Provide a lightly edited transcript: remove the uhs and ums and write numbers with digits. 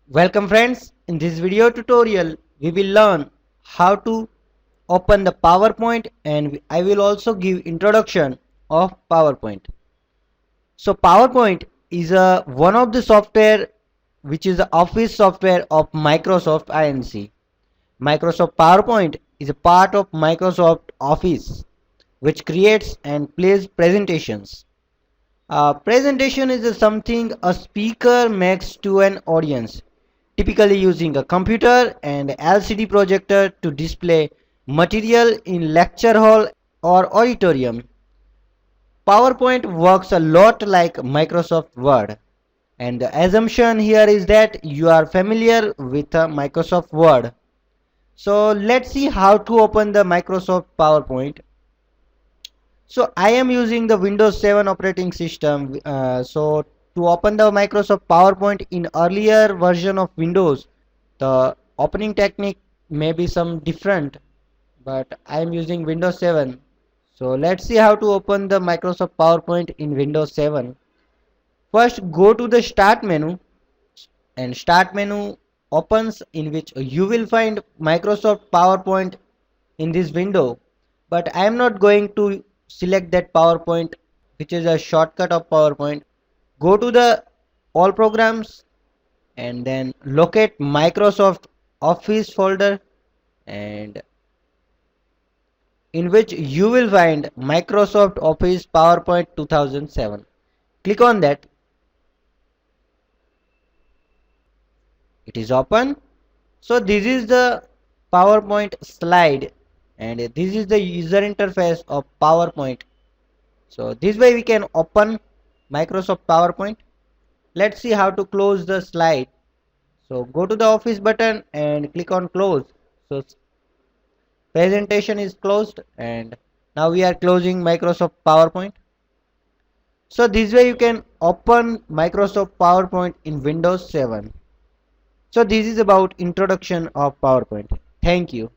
Welcome friends, in this video tutorial we will learn how to open the PowerPoint and I will also give introduction of PowerPoint. So PowerPoint is one of the software which is the office software of Microsoft Inc. Microsoft PowerPoint is a part of Microsoft Office which creates and plays presentations. Presentation is something a speaker makes to an audience, typically using a computer and LCD projector to display material in lecture hall or auditorium. PowerPoint works a lot like Microsoft Word, and the assumption here is that you are familiar with Microsoft Word. So let's see how to open the Microsoft PowerPoint. So I am using the Windows 7 operating system. So to open the Microsoft PowerPoint in earlier version of Windows, the opening technique may be some different, but I am using Windows 7. So let's see how to open the Microsoft PowerPoint in Windows 7. First go to the Start menu, and Start menu opens, in which you will find Microsoft PowerPoint in this window, but I am not going to select that PowerPoint, which is a shortcut of PowerPoint. Go to the all programs and then locate Microsoft Office folder, and in which you will find Microsoft Office PowerPoint 2007. Click on that. It is open. So this is the PowerPoint slide and this is the user interface of PowerPoint. So this way we can open Microsoft PowerPoint. Let's see how to close the slide. So go to the Office button and click on close. So presentation is closed, and now we are closing Microsoft PowerPoint. So this way you can open Microsoft PowerPoint in Windows 7. So this is about introduction of PowerPoint. Thank you.